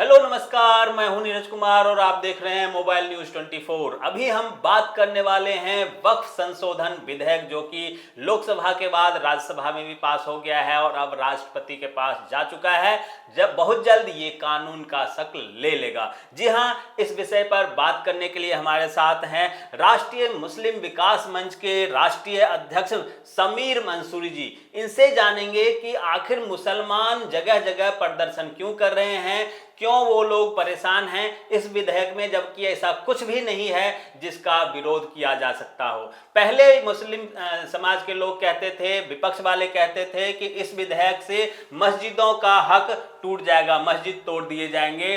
Hello नमस्कार, मैं हूं नीरज कुमार और आप देख रहे हैं मोबाइल न्यूज 24। अभी हम बात करने वाले हैं वक्फ संशोधन विधेयक, जो कि लोकसभा के बाद राज्यसभा में भी पास हो गया है और अब राष्ट्रपति के पास जा चुका है। जब बहुत जल्द ये कानून का शक्ल ले लेगा। जी हां, इस विषय पर बात करने के लिए हमारे साथ हैं राष्ट्रीय मुस्लिम विकास मंच के राष्ट्रीय अध्यक्ष समीर मंसूरी जी। इनसे जानेंगे कि आखिर मुसलमान जगह जगह प्रदर्शन क्यों कर रहे हैं, क्यों वो लोग परेशान हैं इस विधेयक में, जबकि ऐसा कुछ भी नहीं है जिसका विरोध किया जा सकता हो। पहले मुस्लिम समाज के लोग कहते थे, विपक्ष वाले कहते थे कि इस विधेयक से मस्जिदों का हक टूट जाएगा, मस्जिद तोड़ दिए जाएंगे,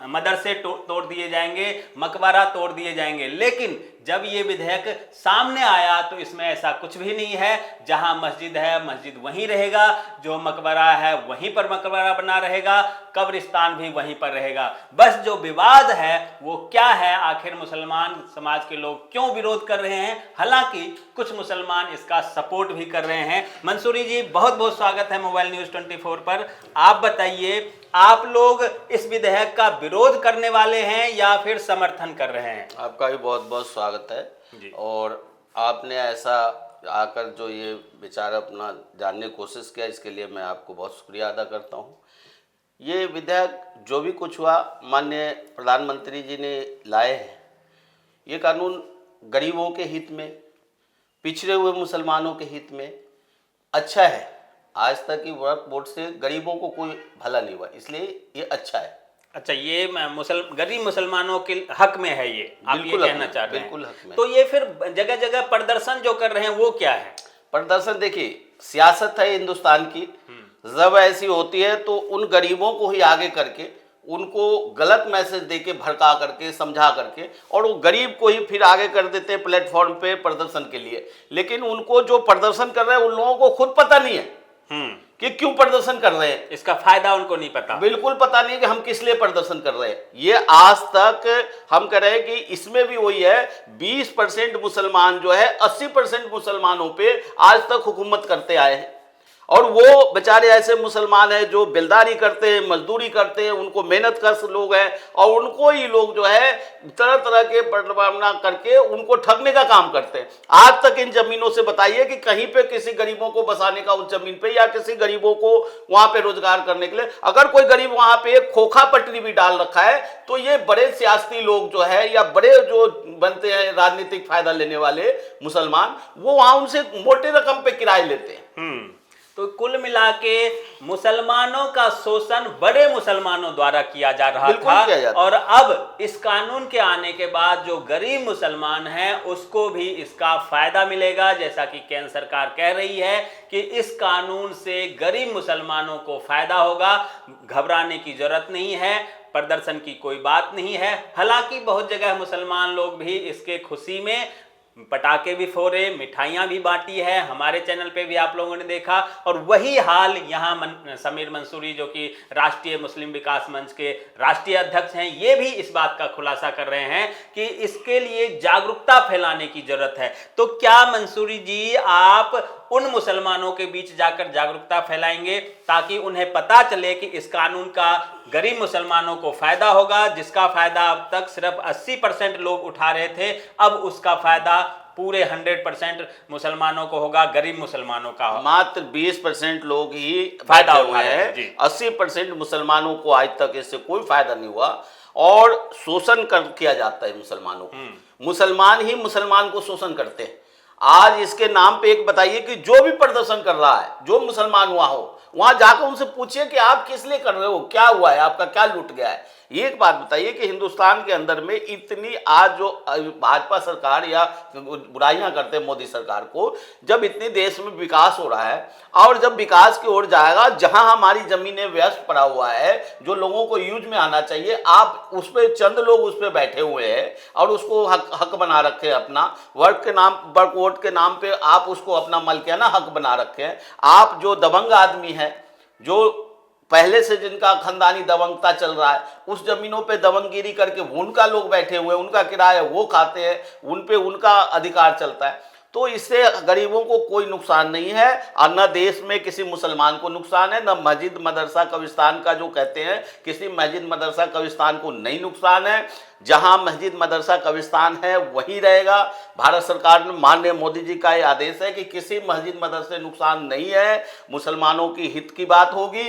मदरसे तोड़ दिए जाएंगे, मकबरा तोड़ दिए जाएंगे। लेकिन जब ये विधेयक सामने आया तो इसमें ऐसा कुछ भी नहीं है। जहां मस्जिद है मस्जिद वहीं रहेगा, जो मकबरा है वहीं पर मकबरा बना रहेगा, कब्रिस्तान भी वहीं पर रहेगा। बस जो विवाद है वो क्या है, आखिर मुसलमान समाज के लोग क्यों विरोध कर रहे हैं। हालांकि कुछ मुसलमान इसका सपोर्ट भी कर रहे हैं। मंसूरी जी, बहुत बहुत स्वागत है मोबाइल न्यूज 24 पर। आप बताइए, आप लोग इस विधेयक का विरोध करने वाले हैं या फिर समर्थन कर रहे हैं? आपका भी बहुत बहुत स्वागत है जी। और आपने ऐसा आकर जो ये विचार अपना जानने की कोशिश किया, इसके लिए मैं आपको बहुत शुक्रिया अदा करता हूँ। ये विधेयक जो भी कुछ हुआ, माननीय प्रधानमंत्री जी ने लाए हैं। ये कानून गरीबों के हित में, पिछड़े हुए मुसलमानों के हित में अच्छा है। आज तक की वक्फ बोर्ड से गरीबों को कोई भला नहीं हुआ, इसलिए ये अच्छा है। अच्छा, ये गरीब मुसलमानों के हक में है, ये आप ये कहना चाह रहे हैं? बिल्कुल हक में। तो ये फिर जगह जगह प्रदर्शन जो कर रहे हैं वो क्या है? प्रदर्शन देखिए, सियासत है हिंदुस्तान की। जब ऐसी होती है तो उन गरीबों को ही आगे करके, उनको गलत मैसेज देके, भड़का करके, समझा करके, और वो गरीब को ही फिर आगे कर देते हैं प्लेटफॉर्म पे प्रदर्शन के लिए। लेकिन उनको जो प्रदर्शन कर रहे हैं उन लोगों को खुद पता नहीं है कि क्यों प्रदर्शन कर रहे हैं। इसका फायदा उनको नहीं पता, बिल्कुल पता नहीं कि हम किस लिए प्रदर्शन कर रहे हैं। ये आज तक हम कह रहे हैं कि इसमें भी वही है, 20% मुसलमान जो है 80% मुसलमानों पे आज तक हुकूमत करते आए हैं। और वो बेचारे ऐसे मुसलमान हैं जो बेलदारी करते हैं, मजदूरी करते हैं, उनको मेहनत कश लोग हैं, और उनको ही लोग जो है तरह तरह के प्रताड़ना करके उनको ठगने का काम करते हैं। आज तक इन जमीनों से बताइए कि कहीं पे किसी गरीबों को बसाने का उस जमीन पे, या किसी गरीबों को वहां पे रोजगार करने के लिए, अगर कोई गरीब वहां पे एक खोखा पटरी भी डाल रखा है, तो ये बड़े सियासी लोग जो है, या बड़े जो बनते हैं राजनीतिक फायदा लेने वाले मुसलमान, वो वहां उनसे मोटे रकम पे किराए लेते हैं। तो कुल मिला के मुसलमानों का शोषण बड़े मुसलमानों द्वारा किया जा रहा था, और अब इस कानून के आने के बाद जो गरीब मुसलमान हैं उसको भी इसका फायदा मिलेगा। जैसा कि केंद्र सरकार कह रही है कि इस कानून से गरीब मुसलमानों को फायदा होगा, घबराने की जरूरत नहीं है, प्रदर्शन की कोई बात नहीं है। हालांकि बहुत जगह मुसलमान लोग भी इसके खुशी में पटाखे भी फोड़े, मिठाइयां भी बांटी है, हमारे चैनल पे भी आप लोगों ने देखा। और वही हाल यहाँ समीर मंसूरी, जो कि राष्ट्रीय मुस्लिम विकास मंच के राष्ट्रीय अध्यक्ष हैं, ये भी इस बात का खुलासा कर रहे हैं कि इसके लिए जागरूकता फैलाने की जरूरत है। तो क्या मंसूरी जी, आप उन मुसलमानों के बीच जाकर जागरूकता फैलाएंगे ताकि उन्हें पता चले कि इस कानून का गरीब मुसलमानों को फायदा होगा, जिसका फायदा अब तक सिर्फ 80% लोग उठा रहे थे, अब उसका फायदा पूरे 100% मुसलमानों को होगा, गरीब मुसलमानों का होगा। मात्र 20% लोग ही फायदा उठा रहे हैं। 80% मुसलमानों को आज तक इससे कोई फायदा नहीं हुआ, और शोषण किया जाता है मुसलमानों को। मुसलमान ही मुसलमान को शोषण करते हैं। आज इसके नाम पे एक बताइए कि जो भी प्रदर्शन कर रहा है, जो मुसलमान हुआ हो, वहां जाकर उनसे पूछिए कि आप किस लिए कर रहे हो, क्या हुआ है, आपका क्या लूट गया है। एक बात बताइए कि हिंदुस्तान के अंदर में इतनी आज जो भाजपा सरकार या बुराइयां करते हैं मोदी सरकार को, जब इतनी देश में विकास हो रहा है, और जब विकास की ओर जाएगा, जहां हमारी जमीनें व्यस्त पड़ा हुआ है, जो लोगों को यूज में आना चाहिए, आप उस पर चंद लोग उस पर बैठे हुए हैं और उसको हक बना रखे हैं अपना, वर्क के नाम, वर्क वोट के नाम पे आप उसको अपना मलकियाना हक बना रखे हैं। आप जो दबंग आदमी है, जो पहले से जिनका खानदानी दबंगता चल रहा है, उस जमीनों पे दबंगगिरी करके उनका लोग बैठे हुए हैं, उनका किराया वो खाते हैं, उन पे उनका अधिकार चलता है। तो इससे गरीबों को कोई नुकसान नहीं है, और न देश में किसी मुसलमान को नुकसान है, न मस्जिद मदरसा कब्रिस्तान का जो कहते हैं किसी मस्जिद मदरसा कब्रिस्तान को नहीं नुकसान है। जहां मस्जिद मदरसा कब्रिस्तान है वही रहेगा। भारत सरकार ने, माननीय मोदी जी का ये आदेश है कि किसी मस्जिद मदरसे नुकसान नहीं है। मुसलमानों की हित की बात होगी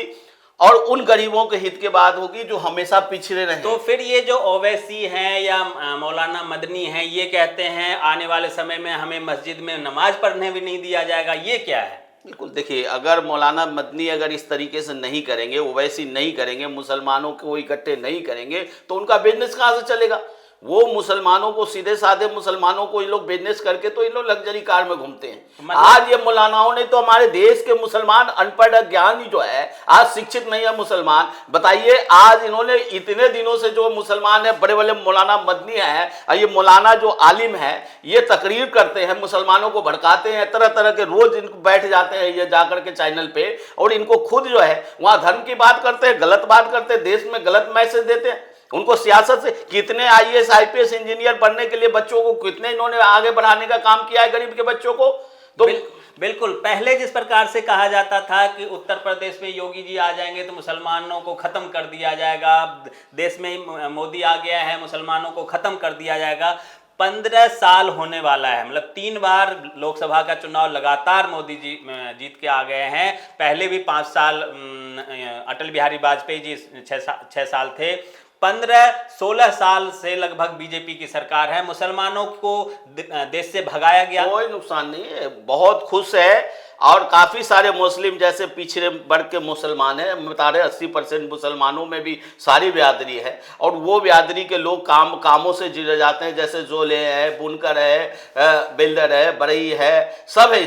और उन गरीबों के हित की बात होगी जो हमेशा पिछड़े रहे। तो फिर ये जो ओवैसी हैं या मौलाना मदनी हैं, ये कहते हैं आने वाले समय में हमें मस्जिद में नमाज पढ़ने भी नहीं दिया जाएगा, ये क्या है? बिल्कुल, देखिए, अगर मौलाना मदनी अगर इस तरीके से नहीं करेंगे, ओवैसी नहीं करेंगे, मुसलमानों को इकट्ठे नहीं करेंगे, तो उनका बिजनेस कहाँ से चलेगा? वो मुसलमानों को, सीधे साधे मुसलमानों को ये लोग बिजनेस करके तो ये लोग लग्जरी कार में घूमते हैं। आज ये मौलानाओं ने तो हमारे देश के मुसलमान अनपढ़ अज्ञानी जो है, आज शिक्षित नहीं है मुसलमान, बताइए आज इन्होंने इतने दिनों से जो मुसलमान है, बड़े बड़े मौलाना मदनी है और ये मौलाना जो आलिम है, ये तकरीर करते हैं, मुसलमानों को भड़काते हैं, तरह तरह के रोज इनको बैठ जाते हैं ये जाकर के चैनल पे, और इनको खुद जो है वहां धर्म की बात करते हैं, गलत बात करते हैं, देश में गलत मैसेज देते हैं। उनको सियासत से कितने आईएएस आईपीएस इंजीनियर बनने के लिए बच्चों को कितने इन्होंने आगे बढ़ाने का काम किया है गरीब के बच्चों को। तो बिल्कुल, पहले जिस प्रकार से कहा जाता था कि उत्तर प्रदेश में योगी जी आ जाएंगे तो मुसलमानों को खत्म कर दिया जाएगा, देश में मोदी आ गया है मुसलमानों को खत्म कर दिया जाएगा, 15 साल होने वाला है, मतलब 3 बार लोकसभा का चुनाव लगातार मोदी जी जीत के आ गए हैं। पहले भी 5 साल अटल बिहारी वाजपेयी जी 6 साल थे। 15-16 साल से लगभग बीजेपी की सरकार है। मुसलमानों को देश से भगाया गया, कोई नुकसान नहीं है, बहुत खुश है। और काफ़ी सारे मुस्लिम जैसे पिछड़े वर्ग के मुसलमान हैं, हम बता रहे 80% मुसलमानों में भी सारी बिरादरी है, और वो बिरादरी के लोग कामों से जुड़े जाते हैं, जैसे जोले है, बुनकर है, बिल्डर है, बरई है, सब है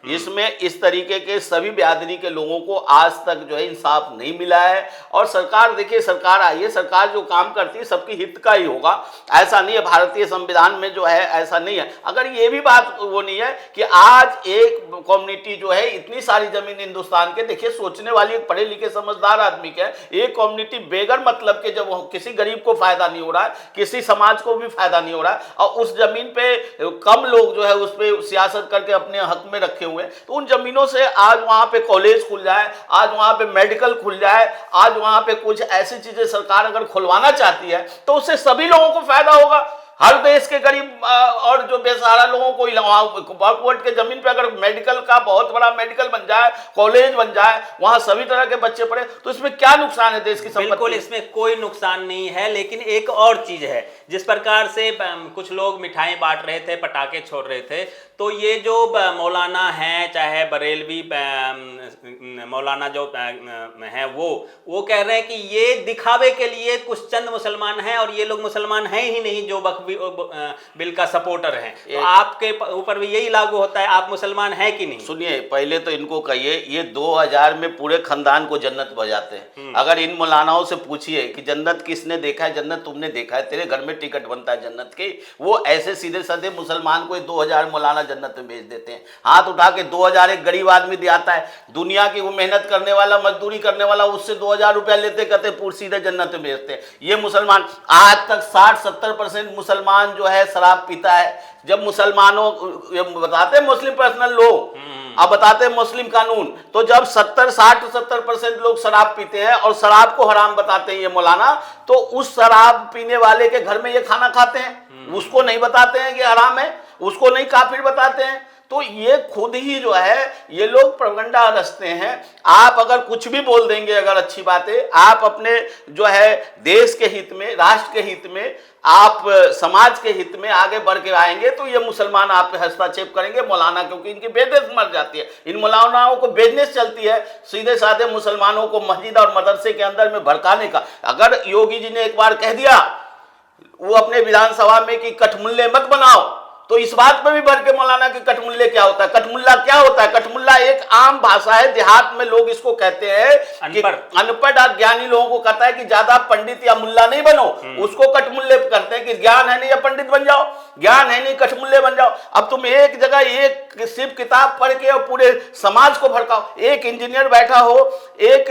इसमें इस तरीके के सभी बिरादरी के लोगों को आज तक जो है इंसाफ नहीं मिला है। और सरकार, देखिए, सरकार आई है, सरकार जो काम करती है सबकी हित का ही होगा, ऐसा नहीं है भारतीय संविधान में जो है ऐसा नहीं है। अगर ये भी बात वो नहीं है कि आज एक कम्युनिटी जो है इतनी सारी जमीन हिंदुस्तान के, देखिए सोचने वाली एक पढ़े लिखे समझदार आदमी के, एक कम्युनिटी बेगर मतलब के, जब किसी गरीब को फायदा नहीं हो रहा है, किसी समाज को भी फायदा नहीं हो रहा है, और उस जमीन पे कम लोग जो है उस पे सियासत करके अपने हक में रखे हुए हैं, तो उन जमीनों से आज वहां पे कॉलेज खुल जाए, आज वहां पे मेडिकल खुल जाए, आज वहां पे कुछ ऐसी चीजें सरकार अगर खुलवाना चाहती है तो उससे सभी लोगों को फायदा होगा। हर देश के गरीब और जो बेसहारा लोगों को बैकवर्ड के जमीन पे अगर मेडिकल का बहुत बड़ा मेडिकल बन जाए, कॉलेज बन जाए, वहां सभी तरह के बच्चे पढ़े, तो इसमें क्या नुकसान है देश की संपत्ति? बिल्कुल, इसमें कोई नुकसान नहीं है, लेकिन एक और चीज है, जिस प्रकार से कुछ लोग मिठाई बांट रहे थे, पटाखे छोड़ रहे थे, तो ये जो मौलाना हैं, चाहे बरेलवी मौलाना जो हैं, वो कह रहे हैं कि ये दिखावे के लिए कुछ चंद मुसलमान हैं और ये लोग मुसलमान हैं ही नहीं जो वक्फ बिल का सपोर्टर हैं। तो आपके ऊपर भी यही लागू होता है, आप मुसलमान हैं कि नहीं? सुनिए, पहले तो इनको कहिए, ये 2000 में पूरे खानदान को जन्नत बजाते हैं। अगर इन मौलानाओं से पूछिए कि जन्नत किसने देखा है, जन्नत तुमने देखा है, तेरे घर में टिकट बनता है जन्नत की, वो ऐसे सीधे साधे मुसलमान को 2000 मौलाना जन्नत में भेज देते हैं। हाथ उठा के 2000 एक गरीब आदमी दियाता है, दुनिया की वो मेहनत करने वाला, मजदूरी करने वाला, उससे 2000 रुपया लेते, कहते पूरे सीधे जन्नत में भेजते हैं। ये मुसलमान आज तक 60-70% मुसलमान जो है शराब पीता है। जब मुसलमानों, बताते मुस्लिम पर्सनल लॉ, अब बताते मुस्लिम कानून, तो जब 60-70% लोग शराब पीते हैं और शराब को हराम बताते हैं ये मौलाना, तो उस शराब पीने वाले के घर में ये खाना खाते हैं, उसको नहीं बताते हैं कि हराम है, उसको नहीं काफिर बताते हैं। तो ये खुद ही जो है ये लोग प्रोपेगेंडा रचते हैं। आप अगर कुछ भी बोल देंगे, अगर अच्छी बातें, आप अपने जो है देश के हित में, राष्ट्र के हित में, आप समाज के हित में आगे बढ़ के आएंगे, तो ये मुसलमान आप पे हस्तक्षेप करेंगे मौलाना, क्योंकि इनकी बिजनेस मर जाती है। इन मौलानाओं को बिजनेस चलती है सीधे साधे मुसलमानों को मस्जिद और मदरसे के अंदर में भड़काने का। अगर योगी जी ने एक बार कह दिया वो अपने विधानसभा में कि कठमुल्ले मत बनाओ, तो इस बात पे भी बढ़ के मौलाना कि कठमुल्ले क्या होता है। कठमुल्ला क्या होता है? कठमुल्ला एक आम भाषा है, देहात में लोग इसको कहते हैं कि अनपढ़ ज्ञानी लोगों को कहता है कि ज्यादा पंडित या मुल्ला नहीं बनो, उसको कठमुल्ले करते हैं कि ज्ञान है नहीं या पंडित बन जाओ, ज्ञान है नहीं कठमुल्ले बन जाओ। अब तुम एक जगह एक सिर्फ किताब पढ़ के और पूरे समाज को भड़काओ। एक इंजीनियर बैठा हो, एक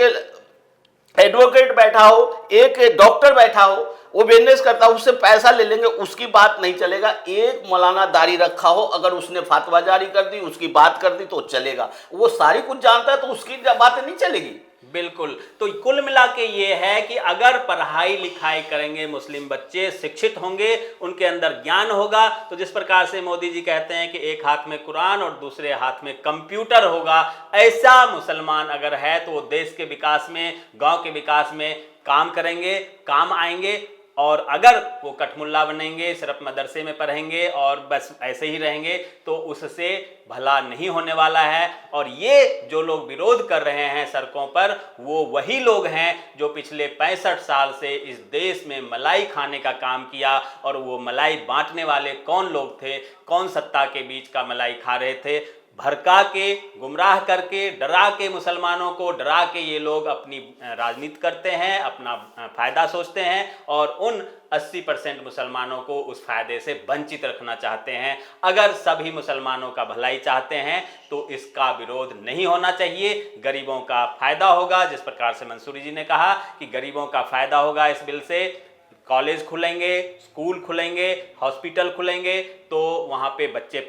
एडवोकेट बैठा हो, एक डॉक्टर बैठा हो, वो बिजनेस करता है, उससे पैसा ले लेंगे, उसकी बात नहीं चलेगा। एक मौलाना दाढ़ी रखा हो, अगर उसने फतवा जारी कर दी, उसकी बात कर दी तो चलेगा। वो सारी कुछ जानता है तो उसकी बातें नहीं चलेगी। बिल्कुल। तो कुल मिला के ये है कि अगर पढ़ाई लिखाई करेंगे, मुस्लिम बच्चे शिक्षित होंगे, उनके अंदर ज्ञान होगा, तो जिस प्रकार से मोदी जी कहते हैं कि एक हाथ में कुरान और दूसरे हाथ में कंप्यूटर होगा, ऐसा मुसलमान अगर है तो वो देश के विकास में, गांव के विकास में काम करेंगे, काम आएंगे। और अगर वो कठमुल्ला बनेंगे, सिर्फ मदरसे में पढ़ेंगे और बस ऐसे ही रहेंगे, तो उससे भला नहीं होने वाला है। और ये जो लोग विरोध कर रहे हैं सड़कों पर, वो वही लोग हैं जो पिछले 65 साल से इस देश में मलाई खाने का काम किया। और वो मलाई बांटने वाले कौन लोग थे, कौन सत्ता के बीच का मलाई खा रहे थे? भड़का के, गुमराह करके, डरा के, मुसलमानों को डरा के ये लोग अपनी राजनीति करते हैं, अपना फायदा सोचते हैं और उन 80% मुसलमानों को उस फायदे से वंचित रखना चाहते हैं। अगर सभी मुसलमानों का भलाई चाहते हैं तो इसका विरोध नहीं होना चाहिए, गरीबों का फायदा होगा। जिस प्रकार से मंसूरी जी ने कहा कि गरीबों का फायदा होगा इस बिल से, कॉलेज खुलेंगे, स्कूल खुलेंगे, हॉस्पिटल खुलेंगे, तो वहाँ पे बच्चे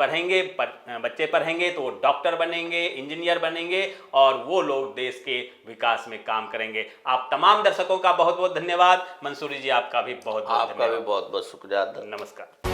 पढ़ेंगे तो वो डॉक्टर बनेंगे, इंजीनियर बनेंगे और वो लोग देश के विकास में काम करेंगे। आप तमाम दर्शकों का बहुत बहुत धन्यवाद। मंसूरी जी आपका भी बहुत बहुत आपका भी बहुत बहुत शुक्रिया। नमस्कार।